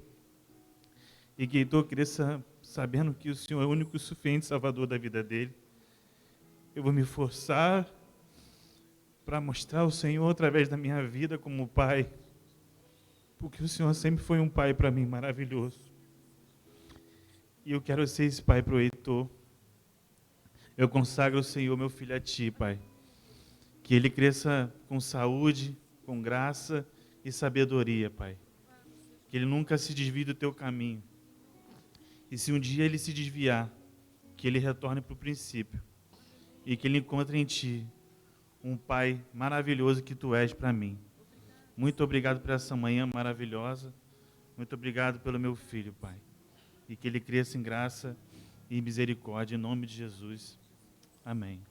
e que Heitor cresça sabendo que o Senhor é o único e suficiente Salvador da vida dele. Eu vou me forçar para mostrar o Senhor através da minha vida como pai, porque o Senhor sempre foi um pai para mim maravilhoso. E eu quero ser esse pai para o Heitor. Eu consagro o Senhor, meu filho, a Ti, Pai. Que ele cresça com saúde, com graça e sabedoria, Pai. Que ele nunca se desvie do Teu caminho. E se um dia ele se desviar, que ele retorne para o princípio. E que ele encontre em Ti um Pai maravilhoso que Tu és para mim. Muito obrigado por essa manhã maravilhosa. Muito obrigado pelo meu filho, Pai. E que ele cresça em graça e misericórdia, em nome de Jesus. Amém.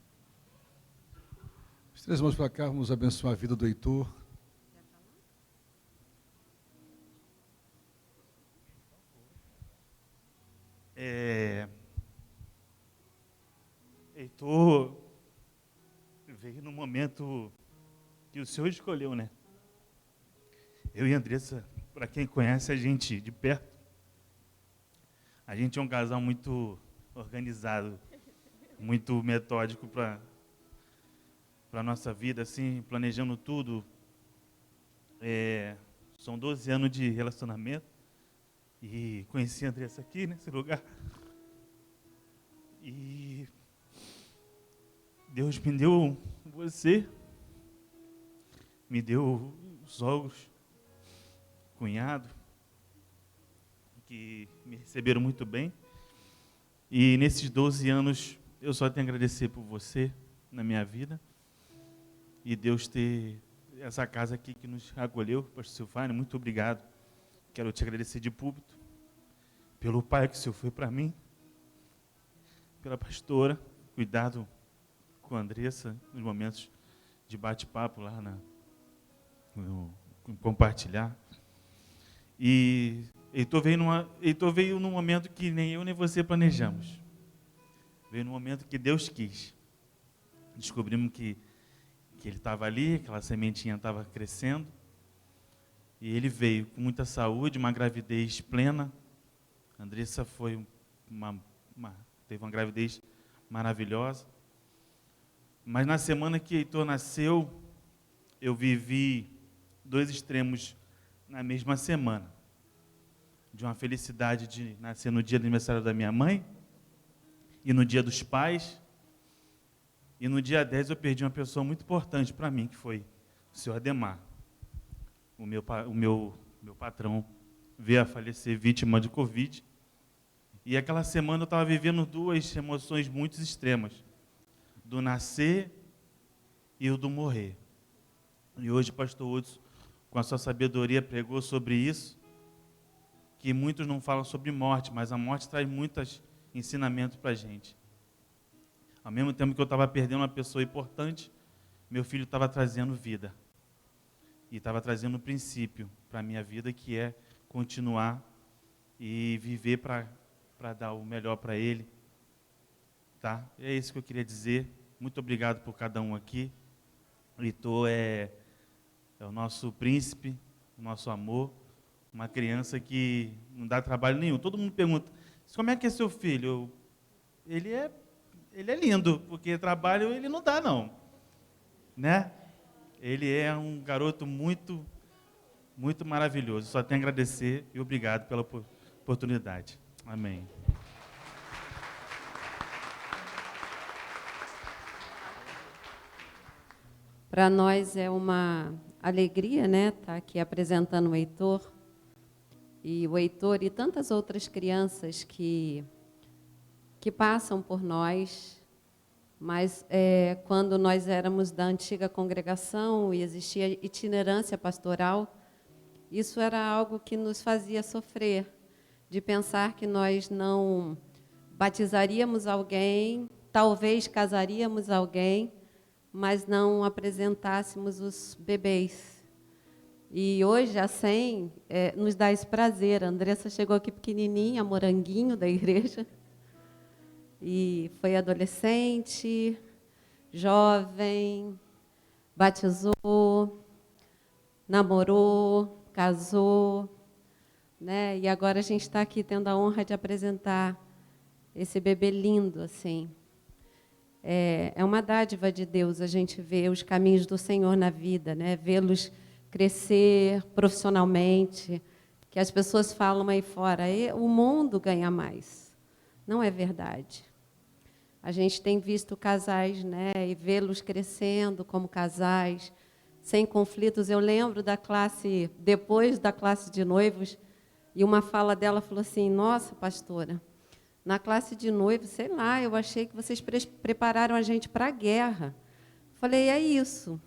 Os 3 mãos para cá, vamos abençoar a vida do Heitor.
Heitor veio no momento que o Senhor escolheu, né? Eu e a Andressa, para quem conhece a gente de perto, a gente é um casal muito organizado, muito metódico para a nossa vida, assim, planejando tudo. São 12 anos de relacionamento e conheci a Andressa aqui, nesse lugar. E Deus me deu você, me deu os sogros, cunhado, que me receberam muito bem. E nesses 12 anos, eu só tenho a agradecer por você na minha vida. E Deus ter essa casa aqui que nos acolheu, pastor Silvânia, muito obrigado. Quero te agradecer de púlpito, pelo pai que o Senhor foi para mim, pela pastora, cuidado com a Andressa, nos momentos de bate-papo lá no compartilhar. E Heitor veio num momento que nem eu nem você planejamos. Veio num momento que Deus quis. Descobrimos que ele estava ali, aquela sementinha estava crescendo. E ele veio com muita saúde, uma gravidez plena. A Andressa foi teve uma gravidez maravilhosa. Mas na semana que Heitor nasceu, eu vivi 2 extremos na mesma semana. De uma felicidade de nascer no dia do aniversário da minha mãe, e no dia dos pais. E no dia 10 eu perdi uma pessoa muito importante para mim, que foi o senhor Ademar. O meu patrão veio a falecer vítima de Covid. E aquela semana eu estava vivendo 2 emoções muito extremas. Do nascer e o do morrer. E hoje o pastor Hudson, com a sua sabedoria, pregou sobre isso, que muitos não falam sobre morte, mas a morte traz muitos ensinamentos para a gente. Ao mesmo tempo que eu estava perdendo uma pessoa importante, meu filho estava trazendo vida. E estava trazendo um princípio para a minha vida, que é continuar e viver para dar o melhor para ele. Tá? É isso que eu queria dizer. Muito obrigado por cada um aqui. O Heitor é o nosso príncipe, o nosso amor. Uma criança que não dá trabalho nenhum. Todo mundo pergunta, como é que é seu filho? Ele é lindo, porque trabalho ele não dá, não. Né? Ele é um garoto muito, muito maravilhoso. Só tenho a agradecer e obrigado pela oportunidade. Amém.
Para nós é uma alegria, né, estar aqui apresentando o Heitor. E o Heitor e tantas outras crianças que passam por nós, mas quando nós éramos da antiga congregação e existia itinerância pastoral, isso era algo que nos fazia sofrer, de pensar que nós não batizaríamos alguém, talvez casaríamos alguém, mas não apresentássemos os bebês. E hoje a SEM nos dá esse prazer. A Andressa chegou aqui pequenininha, moranguinho da igreja, e foi adolescente, jovem, batizou, namorou, casou, né? E agora a gente está aqui tendo a honra de apresentar esse bebê lindo, assim. É uma dádiva de Deus a gente ver os caminhos do Senhor na vida, né? Vê-los crescer profissionalmente, que as pessoas falam aí fora, o mundo ganha mais. Não é verdade. A gente tem visto casais, né, e vê-los crescendo como casais, sem conflitos. Eu lembro da classe, depois da classe de noivos, e uma fala dela falou assim: nossa, pastora, na classe de noivos, sei lá, eu achei que vocês prepararam a gente para a guerra. Falei, é isso.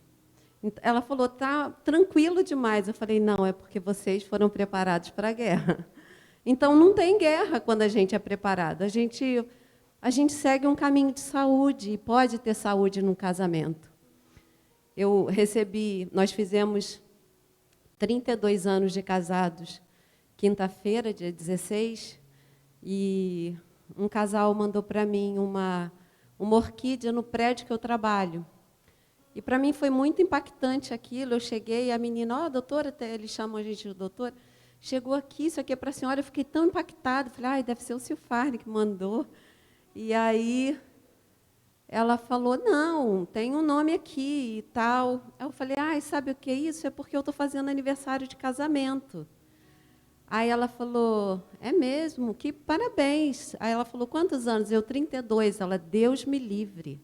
Ela falou, tá tranquilo demais. Eu falei, não, é porque vocês foram preparados para a guerra. Então, não tem guerra quando a gente é preparado. A gente segue um caminho de saúde, e pode ter saúde num casamento. Nós fizemos 32 anos de casados, quinta-feira, dia 16, e um casal mandou para mim uma orquídea no prédio que eu trabalho. E para mim foi muito impactante aquilo. Eu cheguei e a menina, doutora, eles chamam a gente de doutora, chegou aqui, isso aqui é para a senhora. Eu fiquei tão impactada, falei, deve ser o Silfarne que mandou. E aí ela falou, não, tem um nome aqui e tal. Aí eu falei, sabe o que é isso? É porque eu estou fazendo aniversário de casamento. Aí ela falou, é mesmo? Que parabéns. Aí ela falou, quantos anos? Eu, 32. Ela, Deus me livre.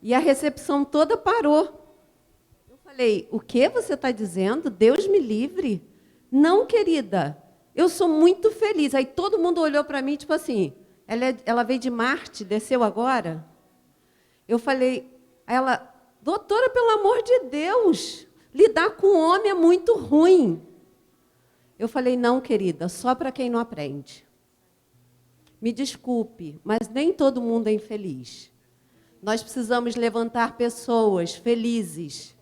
E a recepção toda parou. Eu falei, o que você está dizendo? Deus me livre? Não, querida, eu sou muito feliz. Aí todo mundo olhou para mim, tipo assim, ela veio de Marte, desceu agora? Eu falei, ela, doutora, pelo amor de Deus, lidar com homem é muito ruim. Eu falei, não, querida, só para quem não aprende. Me desculpe, mas nem todo mundo é infeliz. Nós precisamos levantar pessoas felizes.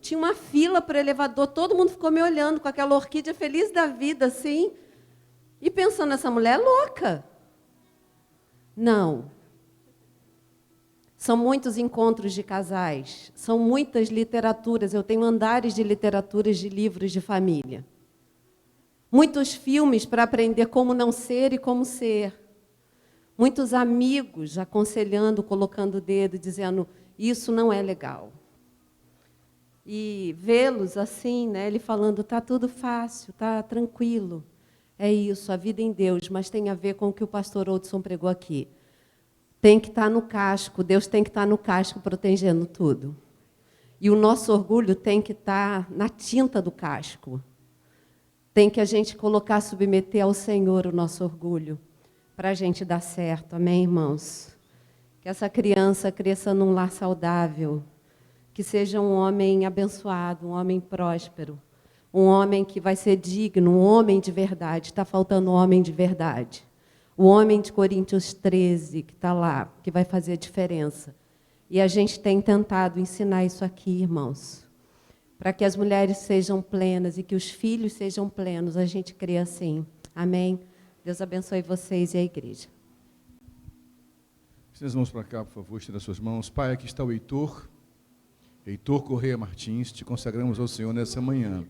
Tinha uma fila para o elevador, todo mundo ficou me olhando com aquela orquídea feliz da vida, assim, e pensando, essa mulher é louca. Não. São muitos encontros de casais, são muitas literaturas, eu tenho andares de literaturas de livros de família. Muitos filmes para aprender como não ser e como ser. Muitos amigos aconselhando, colocando o dedo, dizendo, isso não é legal. E vê-los assim, né, ele falando, está tudo fácil, está tranquilo. É isso, a vida em Deus, mas tem a ver com o que o pastor Hudson pregou aqui. Tem que estar no casco, Deus tem que estar no casco protegendo tudo. E o nosso orgulho tem que estar na tinta do casco. Tem que a gente colocar, submeter ao Senhor o nosso orgulho, para a gente dar certo, amém, irmãos? Que essa criança cresça num lar saudável, que seja um homem abençoado, um homem próspero, um homem que vai ser digno, um homem de verdade. Está faltando um homem de verdade. O homem de Coríntios 13, que está lá, que vai fazer a diferença. E a gente tem tentado ensinar isso aqui, irmãos, para que as mulheres sejam plenas e que os filhos sejam plenos. A gente crê assim, amém? Deus abençoe vocês e a igreja.
Vocês vão para cá, por favor, estenda as suas mãos. Pai, aqui está o Heitor Correia Martins. Te consagramos ao Senhor nessa manhã.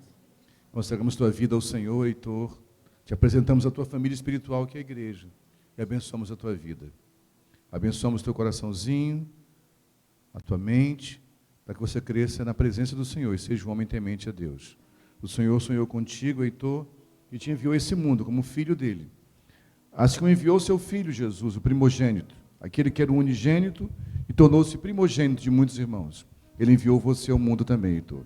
Consagramos tua vida ao Senhor, Heitor. Te apresentamos a tua família espiritual, que é a igreja. E abençoamos a tua vida. Abençoamos teu coraçãozinho, a tua mente, para que você cresça na presença do Senhor e seja um homem temente a Deus. O Senhor sonhou contigo, Heitor, e te enviou a esse mundo como filho dele. Assim como enviou seu filho Jesus, o primogênito, aquele que era o unigênito e tornou-se primogênito de muitos irmãos. Ele enviou você ao mundo também, Heitor.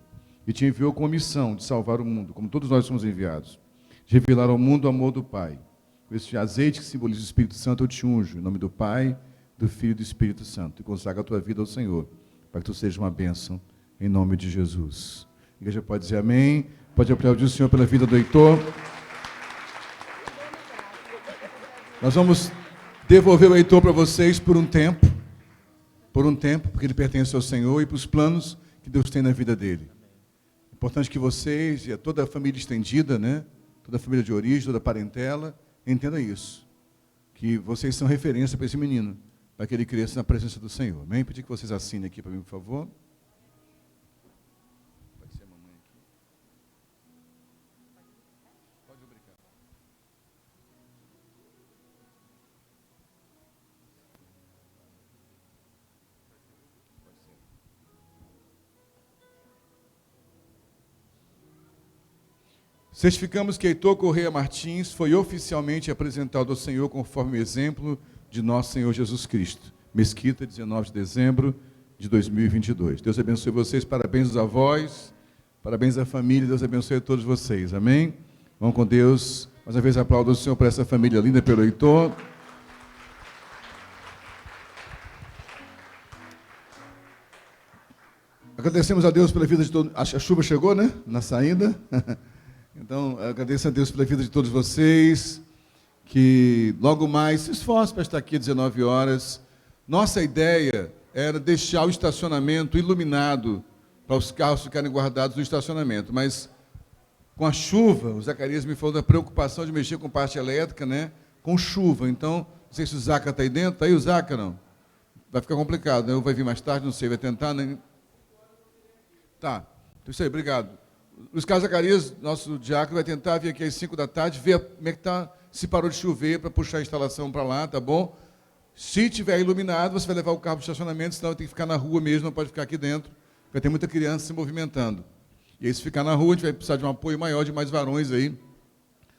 E te enviou com a missão de salvar o mundo, como todos nós somos enviados. De revelar ao mundo o amor do Pai. Com esse azeite que simboliza o Espírito Santo, eu te unjo, em nome do Pai, do Filho e do Espírito Santo. E consagra a tua vida ao Senhor, para que tu seja uma bênção, em nome de Jesus. A igreja pode dizer amém. Pode aplaudir o Senhor pela vida do Heitor. Nós vamos devolver o Heitor para vocês por um tempo, porque ele pertence ao Senhor, e para os planos que que Deus tem na vida dele. É importante que vocês e toda a família estendida, né? Toda a família de origem, toda a parentela, entenda isso. Que vocês são referência para esse menino, para que ele cresça na presença do Senhor. Amém? Pedir que vocês assinem aqui para mim, por favor. Vai ser a mamãe aqui. Pode obrigar. Certificamos que Heitor Correia Martins foi oficialmente apresentado ao Senhor conforme o exemplo de nosso Senhor Jesus Cristo. Mesquita, 19 de dezembro de 2022. Deus abençoe vocês, parabéns aos avós, parabéns à família, Deus abençoe a todos vocês, amém? Vão com Deus, mais uma vez aplaudo o Senhor por essa família linda, pelo Heitor. Agradecemos a Deus pela vida de todos. A chuva chegou, né? Na saída. Então, agradeço a Deus pela vida de todos vocês, que logo mais se esforcem para estar aqui às 19 horas. Nossa ideia era deixar o estacionamento iluminado para os carros ficarem guardados no estacionamento, mas com a chuva, o Zacarias me falou da preocupação de mexer com parte elétrica, né? Com chuva. Então, não sei se o Zaca está aí dentro. Está aí o Zaca, não? Vai ficar complicado, né? Ou vai vir mais tarde, não sei, vai tentar, né? Tá, então isso aí, obrigado. Luiz Carlos Zacarias, nosso diácono, vai tentar vir aqui às 5 da tarde, ver como é que está, se parou de chover, para puxar a instalação para lá, tá bom? Se tiver iluminado, você vai levar o carro para o estacionamento, senão tem que ficar na rua mesmo, não pode ficar aqui dentro, vai ter muita criança se movimentando. E aí, se ficar na rua, a gente vai precisar de um apoio maior, de mais varões aí,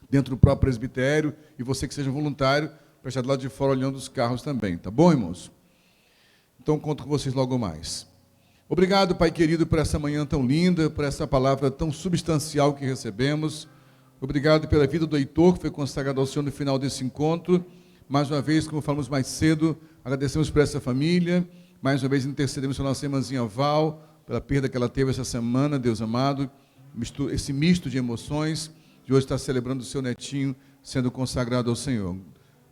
dentro do próprio presbitério, e você que seja voluntário, para estar do lado de fora olhando os carros também, tá bom, irmãos? Então, conto com vocês logo mais. Obrigado, Pai querido, por essa manhã tão linda, por essa palavra tão substancial que recebemos. Obrigado pela vida do Heitor, que foi consagrado ao Senhor no final desse encontro. Mais uma vez, como falamos mais cedo, agradecemos por essa família. Mais uma vez, intercedemos pela nossa irmãzinha Val, pela perda que ela teve essa semana, Deus amado. Esse misto de emoções, de hoje estar celebrando o seu netinho, sendo consagrado ao Senhor.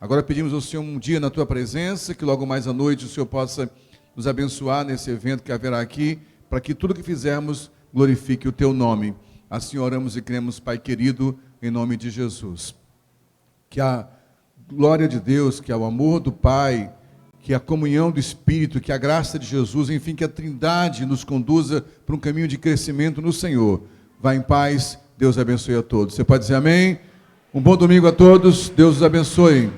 Agora pedimos ao Senhor um dia na tua presença, que logo mais à noite o Senhor possa nos abençoar nesse evento que haverá aqui, para que tudo que fizermos glorifique o teu nome. Assim oramos e cremos, Pai querido, em nome de Jesus. Que a glória de Deus, que o amor do Pai, que a comunhão do Espírito, que a graça de Jesus, enfim, que a Trindade nos conduza para um caminho de crescimento no Senhor. Vá em paz, Deus abençoe a todos. Você pode dizer amém? Um bom domingo a todos, Deus os abençoe.